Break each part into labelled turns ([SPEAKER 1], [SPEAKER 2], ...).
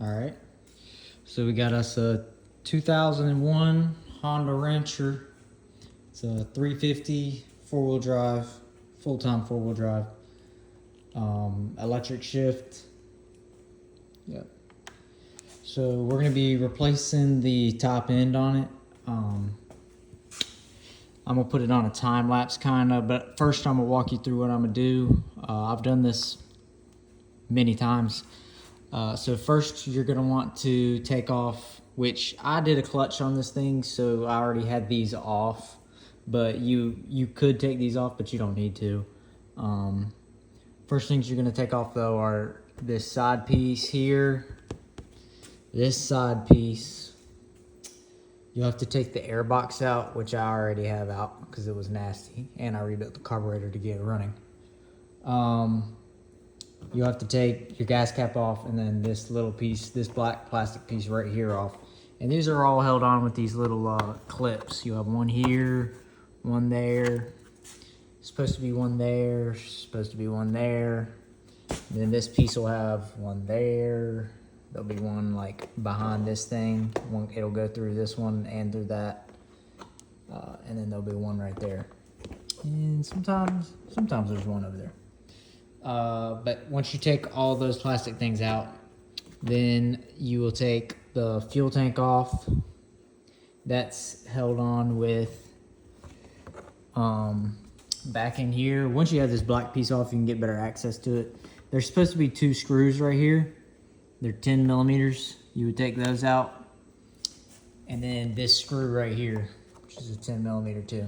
[SPEAKER 1] All right. So we got us a 2001 Honda Rancher. It's a 350 four-wheel drive, full-time four-wheel drive, electric shift. Yep. So we're gonna be replacing the top end on it. I'm gonna put it on a time lapse kinda, but first I'm gonna walk you through what I'm gonna do. I've done this many times. So first you're gonna want to take off, which I did a clutch on this thing, so I already had these off, but you could take these off, but you don't need to. First things you're gonna take off though are this side piece here, this side piece. You'll have to take the air box out, which I already have out because it was nasty, and I rebuilt the carburetor to get it running. You have to take your gas cap off, and then this little piece, this black plastic piece right here off. And these are all held on with these little clips. You have one here, one there, supposed to be one there, supposed to be one there. And then this piece will have one there. There'll be one like behind this thing. One, it'll go through this one and through that. And then there'll be one right there. And sometimes there's one over there. But once you take all those plastic things out, then you will take the fuel tank off. That's held on with back in here. Once you have this black piece off, you can get better access to it. There's supposed to be 2 screws right here. They're 10 millimeters. You would take those out. And then this screw right here, which is a 10 millimeter too.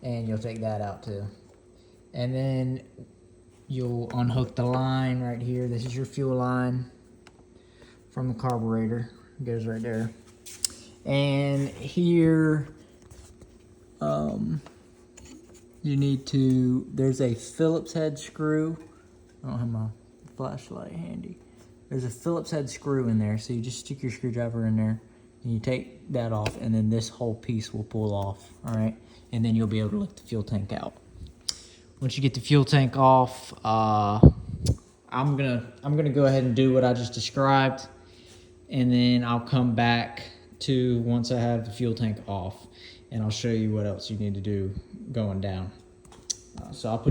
[SPEAKER 1] And you'll take that out too. And then you'll unhook the line right here. This is your fuel line from the carburetor. It goes right there. And here, you need to, there's a Phillips head screw. I don't have my flashlight handy. There's a Phillips head screw in there, so you just stick your screwdriver in there, and you take that off, and then this whole piece will pull off, all right? And then you'll be able to lift the fuel tank out. Once you get the fuel tank off, I'm gonna go ahead and do what I just described, and then I'll come back to once I have the fuel tank off, and I'll show you what else you need to do going down. So I'll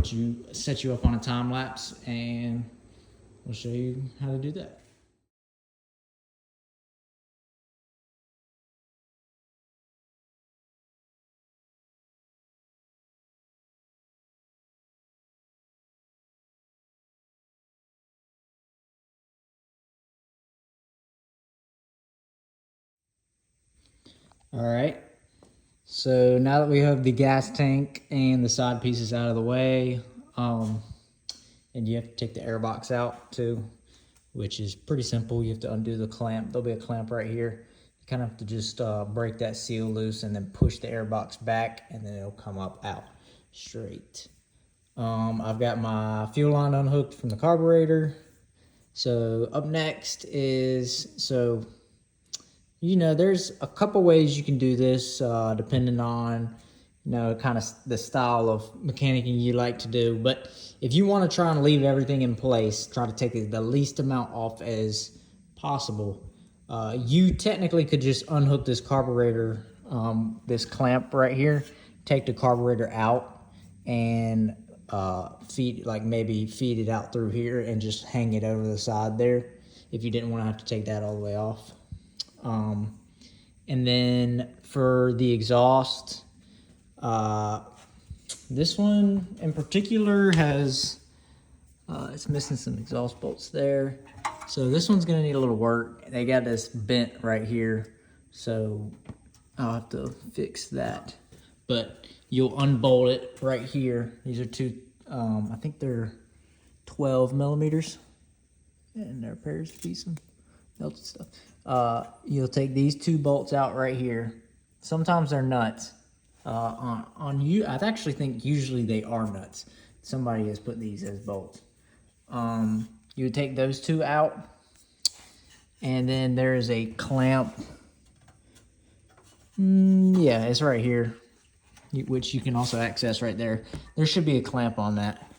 [SPEAKER 1] set you up on a time lapse, and we'll show you how to do that. All right, so now that we have the gas tank and the side pieces out of the way, and you have to take the air box out too, which is pretty simple. You have to undo the clamp. There'll be a clamp right here. You kind of have to just break that seal loose and then push the air box back, and then it'll come up out straight. I've got my fuel line unhooked from the carburetor. So up next is, there's a couple ways you can do this, depending on, kind of the style of mechanicing you like to do. But if you want to try and leave everything in place, try to take the least amount off as possible, you technically could just unhook this carburetor, this clamp right here, take the carburetor out, and maybe feed it out through here and just hang it over the side there if you didn't want to have to take that all the way off. And then for the exhaust, this one in particular has, it's missing some exhaust bolts there. So this one's gonna need a little work. They got this bent right here, so I'll have to fix that. But you'll unbolt it right here. These are two, I think they're 12 millimeters, and they're pairs to be some melted stuff. You'll take these 2 bolts out right here. Sometimes they're nuts. I actually think usually they are nuts. Somebody has put these as bolts. You would take those 2 out, and then there is a clamp. Yeah, it's right here, which you can also access right there. There should be a clamp on that,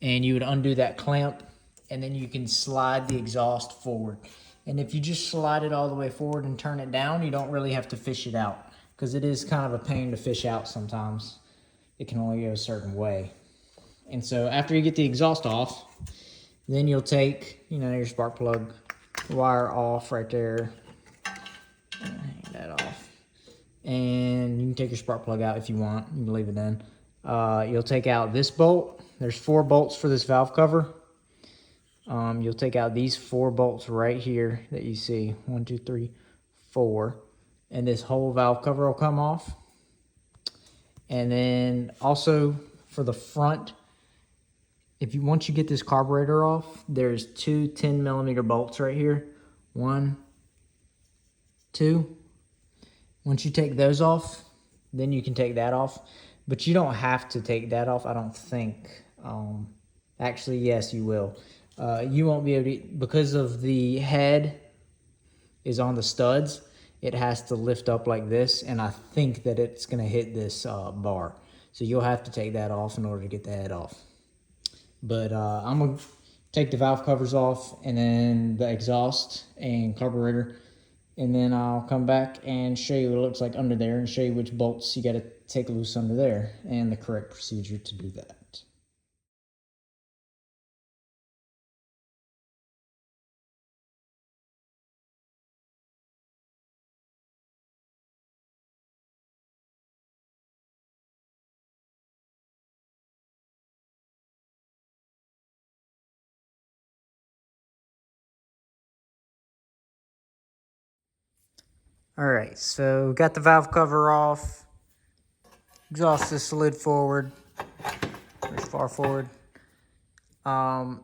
[SPEAKER 1] and you would undo that clamp, and then you can slide the exhaust forward. And if you just slide it all the way forward and turn it down, you don't really have to fish it out, because it is kind of a pain to fish out sometimes. It can only go a certain way. And so after you get the exhaust off, then you'll take, your spark plug wire off right there. Hang that off. And you can take your spark plug out if you want. You can leave it in. You'll take out this bolt. There's 4 bolts for this valve cover. You'll take out these 4 bolts right here that you see. 1, 2, 3, 4. And this whole valve cover will come off. And then also for the front, once you get this carburetor off, there's 2 10mm bolts right here. 1, 2. Once you take those off, then you can take that off. But you don't have to take that off, I don't think. Actually, yes, you will. You won't be able to, because of the head is on the studs, it has to lift up like this, and I think that it's gonna hit this bar. So you'll have to take that off in order to get the head off. But I'm gonna take the valve covers off, and then the exhaust and carburetor, and then I'll come back and show you what it looks like under there, and show you which bolts you gotta take loose under there, and the correct procedure to do that. All right, so got the valve cover off. Exhaust is slid forward, as far forward. I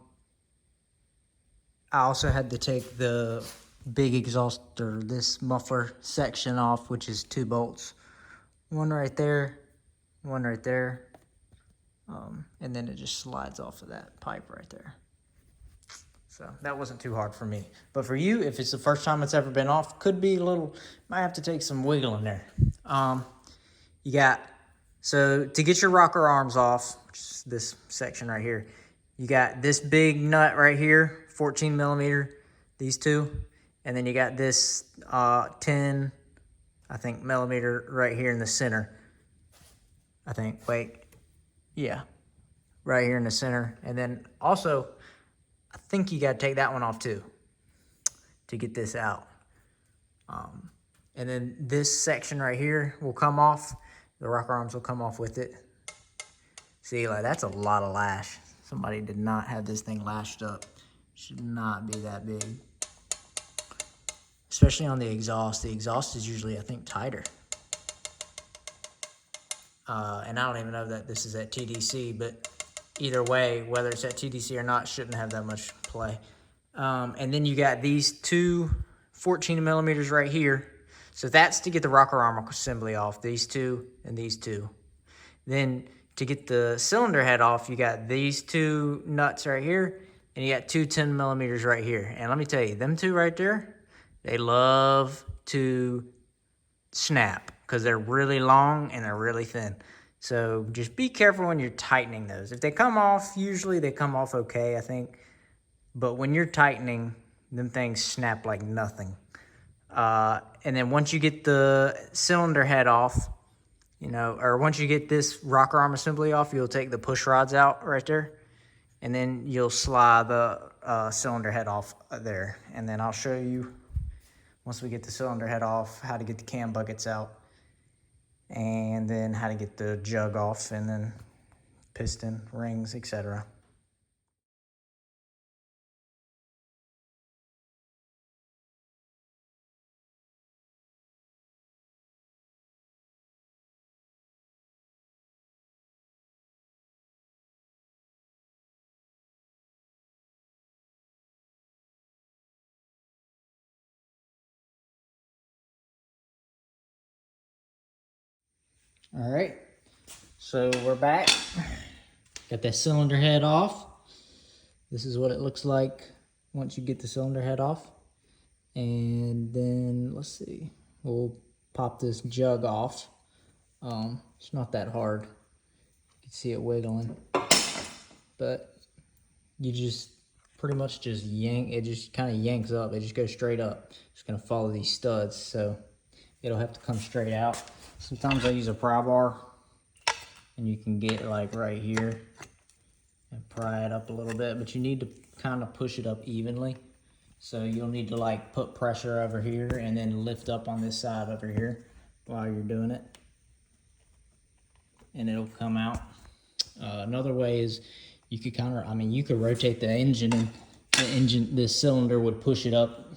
[SPEAKER 1] also had to take the big exhaust, or this muffler section off, which is 2 bolts. One right there, one right there. And then it just slides off of that pipe right there. So that wasn't too hard for me. But for you, if it's the first time it's ever been off, might have to take some wiggle in there. So to get your rocker arms off, which is this section right here, you got this big nut right here, 14mm, these 2. And then you got this 10, I think, millimeter right here in the center. Right here in the center. And then also, I think you got to take that one off too to get this out. And then this section right here will come off. The rocker arms will come off with it. See, like, that's a lot of lash. Somebody did not have this thing lashed up. Should not be that big. Especially on the exhaust. The exhaust is usually, I think, tighter. And I don't even know that this is at TDC, but either way, whether it's at TDC or not, shouldn't have that much play. And then you got these 2 14mm right here. So that's to get the rocker arm assembly off, these 2 and these 2. Then to get the cylinder head off, you got these 2 nuts right here, and you got 2 10mm right here. And let me tell you, them 2 right there, they love to snap because they're really long and they're really thin. So just be careful when you're tightening those. If they come off, usually they come off okay, I think. But when you're tightening, them things snap like nothing. And then once you get the cylinder head off, or once you get this rocker arm assembly off, you'll take the push rods out right there. And then you'll slide the cylinder head off there. And then I'll show you, once we get the cylinder head off, how to get the cam buckets out. And then how to get the jug off, and then piston, rings, etc. All right, so we're back. Got that cylinder head off. This is what it looks like once you get the cylinder head off. And then, let's see, we'll pop this jug off. It's not that hard. You can see it wiggling. But you just pretty much just it just kind of yanks up. It just goes straight up. It's gonna follow these studs, so it'll have to come straight out. Sometimes I use a pry bar, and you can get like right here and pry it up a little bit, but you need to kind of push it up evenly. So you'll need to like put pressure over here and then lift up on this side over here while you're doing it, and it'll come out. Another way is you could you could rotate the engine, and this cylinder would push it up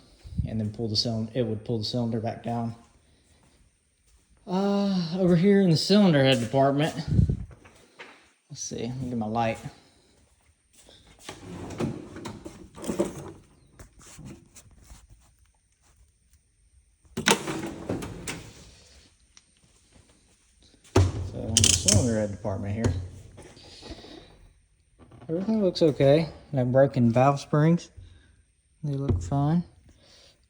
[SPEAKER 1] and then pull the cylinder, it would pull the cylinder back down. Over here in the cylinder head department, let's see, let me get my light. So in the cylinder head department here, everything looks okay. No broken valve springs. They look fine.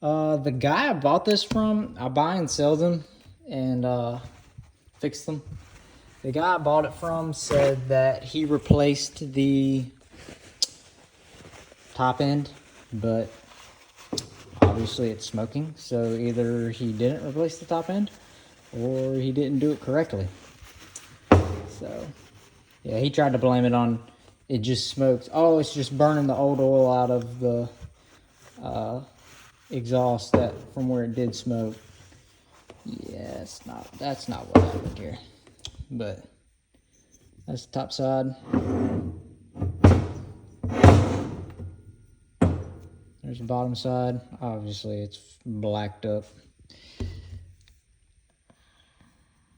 [SPEAKER 1] The guy I bought this from, I buy and sell them and fix them. The guy I bought it from said that he replaced the top end, but obviously it's smoking, so either he didn't replace the top end or he didn't do it correctly. So yeah, he tried to blame it on it just smokes. Oh, it's just burning the old oil out of the exhaust that from where it did smoke. Yeah, that's not what happened here. But that's the top side. There's the bottom side. Obviously it's blacked up.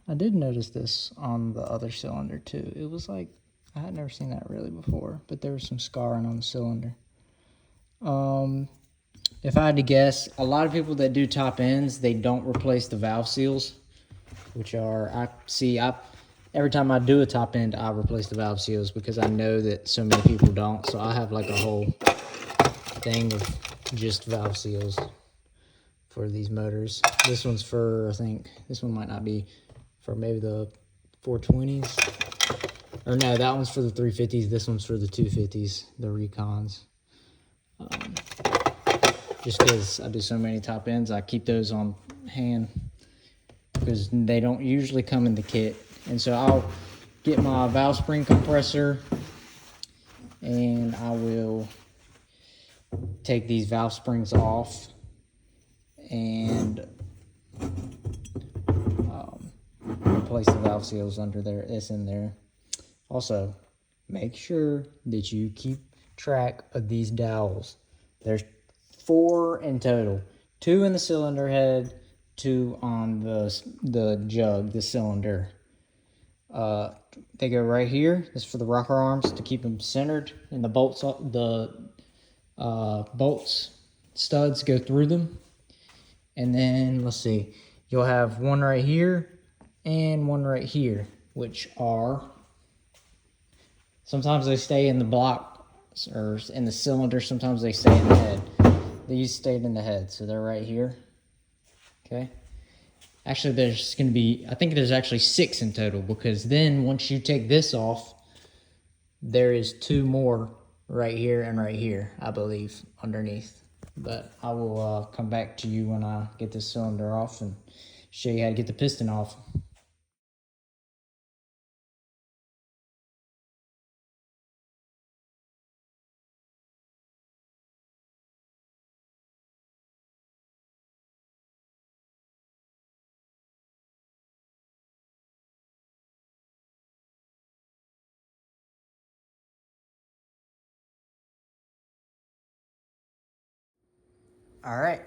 [SPEAKER 1] I did notice this on the other cylinder too. It was like, I had never seen that really before, but there was some scarring on the cylinder. If I had to guess, a lot of people that do top ends, they don't replace the valve seals, which are, every time I do a top end, I replace the valve seals because I know that so many people don't. So I have like a whole thing of just valve seals for these motors. This one's for, I think, this one might not be for maybe the 420s. Or no, that one's for the 350s. This one's for the 250s, the Recons. Just because I do so many top ends, I keep those on hand because they don't usually come in the kit. And so I'll get my valve spring compressor and I will take these valve springs off and replace the valve seals under there. It's in there. Also, make sure that you keep track of these dowels. There's 4 in total. 2 in the cylinder head, 2 on the jug, the cylinder. They go right here. This is for the rocker arms to keep them centered, and the bolts studs go through them. And then let's see, you'll have one right here and one right here, which are, sometimes they stay in the block or in the cylinder, sometimes they stay in the head. These stayed in the head, so they're right here. Okay. Actually, there's going to be, I think there's actually 6 in total, because then once you take this off, there is 2 more right here and right here, I believe, underneath. But I will come back to you when I get this cylinder off and show you how to get the piston off. All right,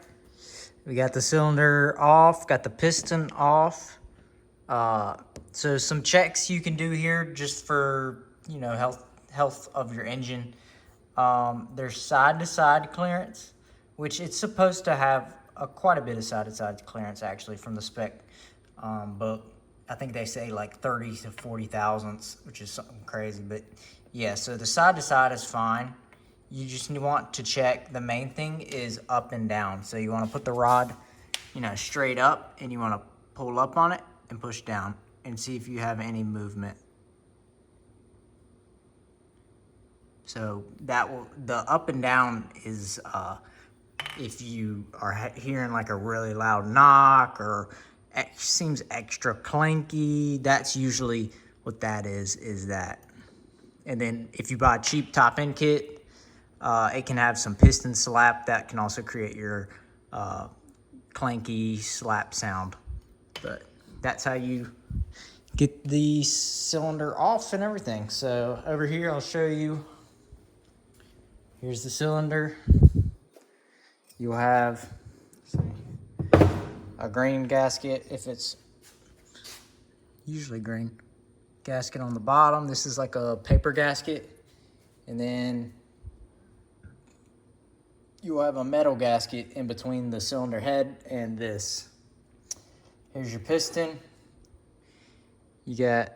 [SPEAKER 1] we got the cylinder off, got the piston off. So some checks you can do here just for, you know, health of your engine. There's side-to-side clearance, which it's supposed to have quite a bit of side-to-side clearance actually from the spec book. I think they say like 30 to 40 thousandths, which is something crazy, but yeah, so the side-to-side is fine. You just want to check, the main thing is up and down. So you want to put the rod, you know, straight up, and you want to pull up on it and push down and see if you have any movement. So that will, the up and down is if you are hearing like a really loud knock or seems extra clanky, that's usually what that is that. And then if you buy a cheap top end kit, it can have some piston slap that can also create your clanky slap sound. But that's how you get the cylinder off and everything. So over here, I'll show you. Here's the cylinder. You'll have a green gasket, if it's usually green, gasket on the bottom. This is like a paper gasket. And then you'll have a metal gasket in between the cylinder head and this. Here's your piston. You got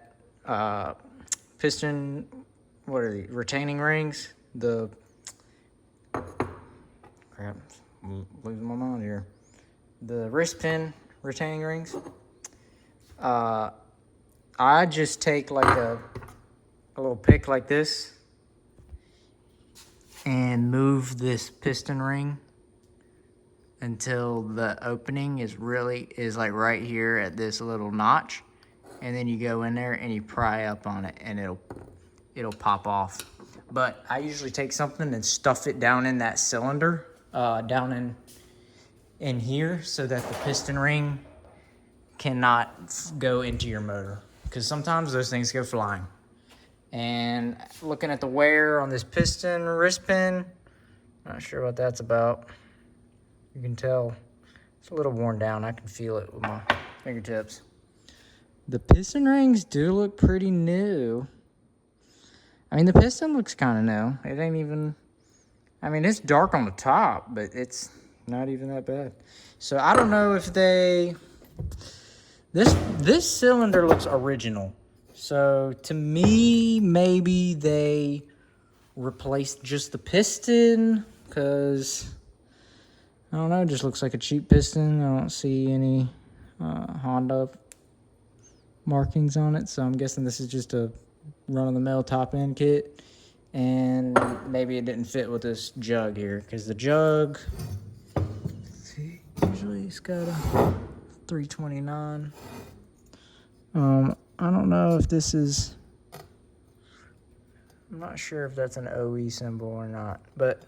[SPEAKER 1] piston, what are these, retaining rings? Crap, I'm losing my mind here. The wrist pin retaining rings. I just take like a little pick like this and move this piston ring until the opening is like right here at this little notch. And then you go in there and you pry up on it and it'll pop off. But I usually take something and stuff it down in that cylinder, down in here, so that the piston ring cannot go into your motor, because sometimes those things go flying. And looking at the wear on this piston wrist pin, not sure what that's about. You can tell it's a little worn down. I can feel it with my fingertips. The piston rings do look pretty new. I mean, the piston looks kind of new. It ain't even, I mean, it's dark on the top, but it's not even that bad. So I don't know if this cylinder looks original. So to me, maybe they replaced just the piston, because I don't know, it just looks like a cheap piston. I don't see any Honda markings on it, so I'm guessing this is just a run-of-the-mill top-end kit, and maybe it didn't fit with this jug here, because the jug, let's see, usually it's got a 329. I don't know if this is, I'm not sure if that's an OE symbol or not, but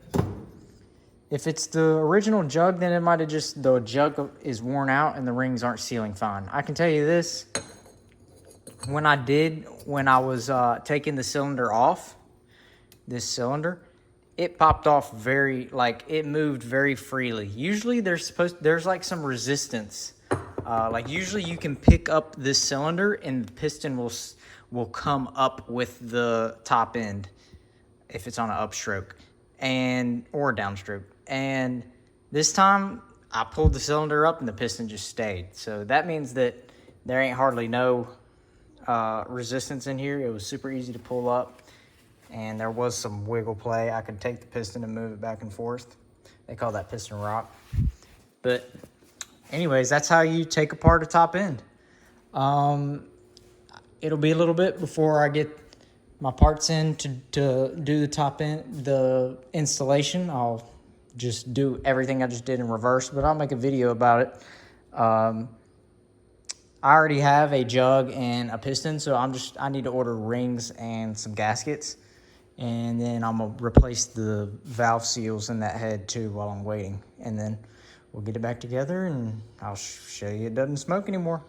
[SPEAKER 1] if it's the original jug, then it might have just, the jug is worn out and the rings aren't sealing fine. I can tell you this, when I was taking the cylinder off, this cylinder, it popped off it moved very freely. Usually there's like some resistance. Like usually you can pick up this cylinder and the piston will come up with the top end if it's on an upstroke or a downstroke. And this time I pulled the cylinder up and the piston just stayed. So that means that there ain't hardly no resistance in here. It was super easy to pull up, and there was some wiggle play. I could take the piston and move it back and forth. They call that piston rock. But anyways, that's how you take apart a top end. It'll be a little bit before I get my parts in to do the top end, the installation. I'll just do everything I just did in reverse, but I'll make a video about it. I already have a jug and a piston, so I need to order rings and some gaskets. And then I'm gonna replace the valve seals in that head too while I'm waiting. And then we'll get it back together and I'll show you it doesn't smoke anymore.